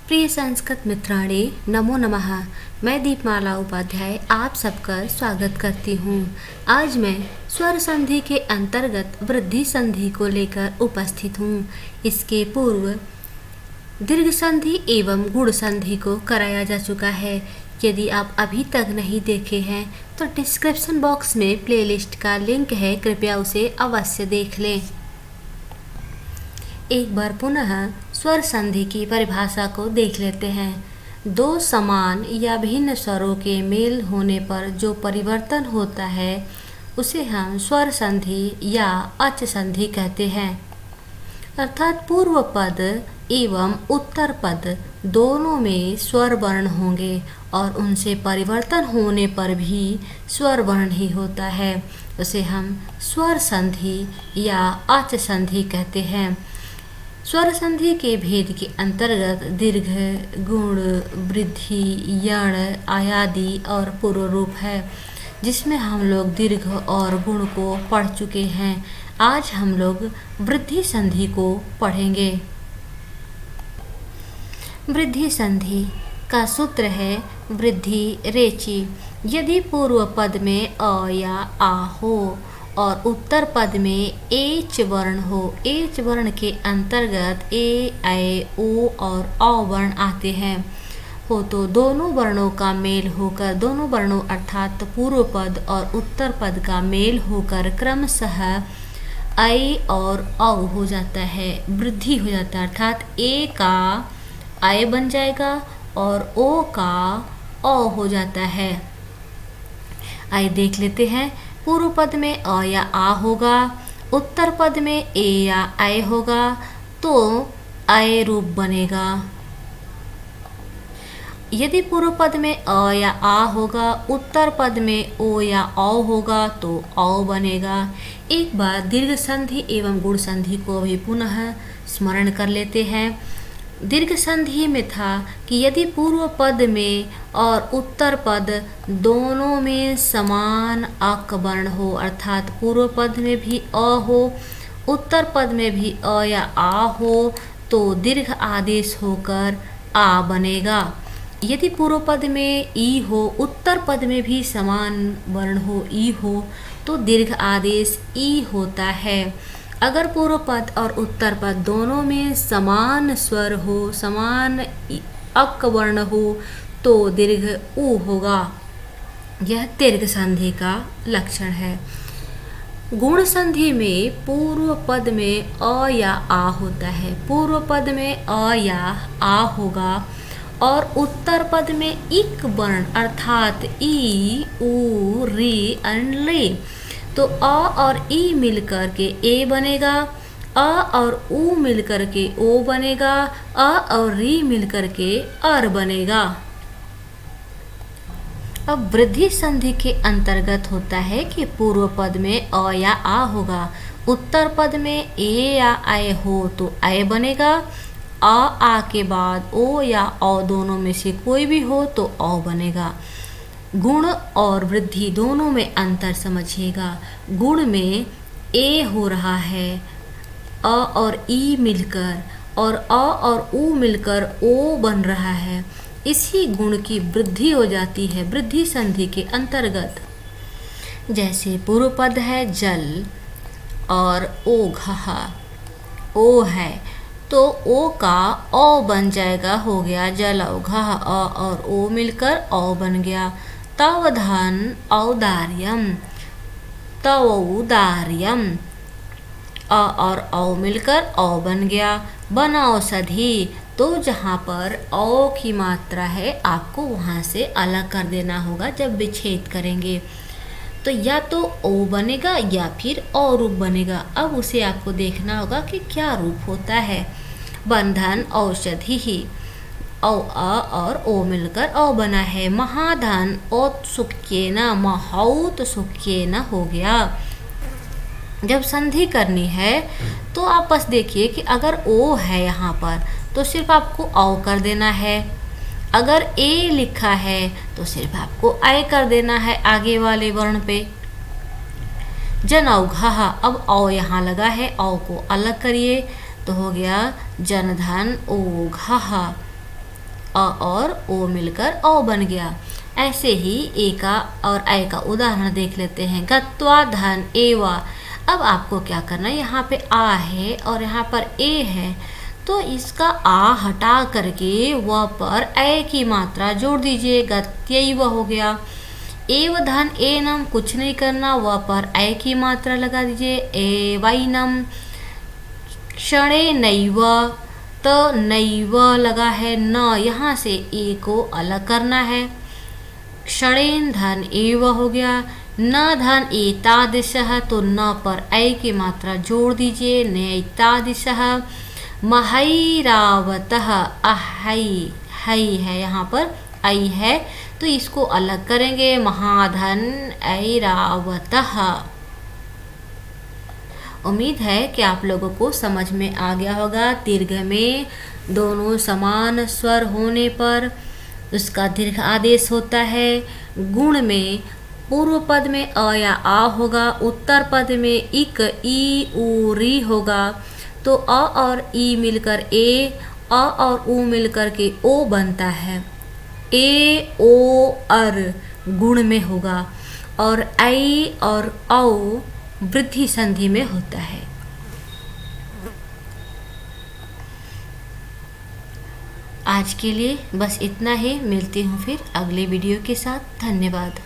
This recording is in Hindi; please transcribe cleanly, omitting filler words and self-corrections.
प्रिय संस्कृत मित्राणि, नमो नमः। मैं दीपमाला उपाध्याय आप सबका स्वागत करती हूँ। आज मैं स्वर संधि के अंतर्गत वृद्धि संधि को लेकर उपस्थित हूँ। इसके पूर्व दीर्घ संधि एवं गुण संधि को कराया जा चुका है। यदि आप अभी तक नहीं देखे हैं तो डिस्क्रिप्शन बॉक्स में प्लेलिस्ट का लिंक है, कृपया उसे अवश्य देख लें। एक बार पुनः स्वर संधि की परिभाषा को देख लेते हैं। दो समान या भिन्न स्वरों के मेल होने पर जो परिवर्तन होता है उसे हम स्वर संधि या अच संधि कहते हैं। अर्थात पूर्व पद एवं उत्तर पद दोनों में स्वर वर्ण होंगे और उनसे परिवर्तन होने पर भी स्वर वर्ण ही होता है। उसे हम स्वर संधि या अच संधि कहते हैं। स्वर संधि के भेद के अंतर्गत दीर्घ, गुण, वृद्धि, यण, आयादि और पूर्व रूप है, जिसमें हम लोग दीर्घ और गुण को पढ़ चुके हैं। आज हम लोग वृद्धि संधि को पढ़ेंगे। वृद्धि संधि का सूत्र है वृद्धि रेचि। यदि पूर्व पद में अ या आ हो और उत्तर पद में एच वर्ण हो, एच वर्ण के अंतर्गत ए, ऐ, ओ और अ वर्ण आते हैं हो तो दोनों वर्णों का मेल होकर, दोनों वर्णों अर्थात पूर्व पद और उत्तर पद का मेल होकर क्रमशः ऐ और औ हो जाता है, वृद्धि हो जाता है। अर्थात ए का ऐ बन जाएगा और ओ का अ हो जाता है। आइए देख लेते हैं। पूर्व पद में अ या आ होगा, उत्तर पद में ए या ऐ होगा तो ऐ रूप बनेगा। यदि पूर्व पद में अ या आ होगा, उत्तर पद में ओ या औ होगा तो औ बनेगा। एक बार दीर्घ संधि एवं गुण संधि को भी पुनः स्मरण कर लेते हैं। दीर्घ संधि में था कि यदि पूर्व पद में और उत्तर पद दोनों में समान अक वर्ण हो, अर्थात पूर्व पद में भी अ हो, उत्तर पद में भी अ या आ हो तो दीर्घ आदेश होकर आ बनेगा। यदि पूर्व पद में ई हो, उत्तर पद में भी समान वर्ण हो, ई हो तो दीर्घ आदेश ई होता है। अगर पूर्व पद और उत्तर पद दोनों में समान स्वर हो, समान अक वर्ण हो तो दीर्घ उ होगा। यह दीर्घ संधि का लक्षण है। गुण संधि में पूर्व पद में अ या आ होता है, पूर्व पद में अ या आ होगा और उत्तर पद में इक वर्ण अर्थात ई, उ, री एंड ले तो अ और ई मिलकर के ए बनेगा, अ और उ मिलकर के ओ बनेगा, अ और री मिलकर के अर बनेगा। अब वृद्धि संधि के अंतर्गत होता है कि पूर्व पद में अ या आ होगा, उत्तर पद में ए या ऐ हो तो ऐ बनेगा, आ के बाद ओ या औ दोनों में से कोई भी हो तो औ बनेगा। गुण और वृद्धि दोनों में अंतर समझिएगा। गुण में ए हो रहा है अ और ई मिलकर और अ और उ मिलकर ओ बन रहा है, इसी गुण की वृद्धि हो जाती है वृद्धि संधि के अंतर्गत। जैसे पूर्व पद है जल और ओ घहा ओ है तो ओ का ओ बन जाएगा, हो गया जल औघा, अ और ओ मिलकर ओ बन गया। तवधान औदार्यम, तवौदार्यम, अ और औ मिलकर औ बन गया। बनौषधि तो जहाँ पर औ की मात्रा है आपको वहाँ से अलग कर देना होगा जब विच्छेद करेंगे, तो या तो ओ बनेगा या फिर औ रूप बनेगा। अब उसे आपको देखना होगा कि क्या रूप होता है। बंधन औषधि ही औ अ और ओ मिलकर औ बना है। महाधन औत्सुक्येन, महौत सुक्येन हो गया। जब संधि करनी है तो आप बस देखिए कि अगर ओ है यहाँ पर तो सिर्फ आपको औ कर देना है, अगर ए लिखा है तो सिर्फ आपको ऐ कर देना है आगे वाले वर्ण पे। जनौघा, अब औ यहाँ लगा है, औ को अलग करिए तो हो गया जनधन ओघा। और ओ मिलकर औ बन गया। ऐसे ही ए का और ऐ का उदाहरण देख लेते हैं। गत्वा धन एवा। अब आपको क्या करना है, यहाँ पे आ है और यहाँ पर ए है, तो इसका आ हटा करके व पर ऐ की मात्रा जोड़ दीजिए, गत्यैव हो गया। एव धन एनम, कुछ नहीं करना, व पर ऐ की मात्रा लगा दीजिए, एवैनम। क्षणे नैव, तो नैव लगा है न, यहाँ से ए को अलग करना है। क्षणेन धन एव हो गया। न धन एतादृशः, तो न पर ऐ की मात्रा जोड़ दीजिए, नैतादृशः। महैरावतः, अहै है यहाँ पर ऐ है, तो इसको अलग करेंगे, महाधन ऐरावतः। उम्मीद है कि आप लोगों को समझ में आ गया होगा। दीर्घ में दोनों समान स्वर होने पर उसका दीर्घ आदेश होता है। गुण में पूर्व पद में अ या आ होगा, उत्तर पद में इक ई उ री होगा, तो अ और ई मिलकर ए, अ और उ मिलकर के ओ बनता है। ए ओ अर गुण में होगा और ऐ और औ वृद्धि संधि में होता है। आज के लिए बस इतना ही, मिलती हूँ फिर अगले वीडियो के साथ। धन्यवाद।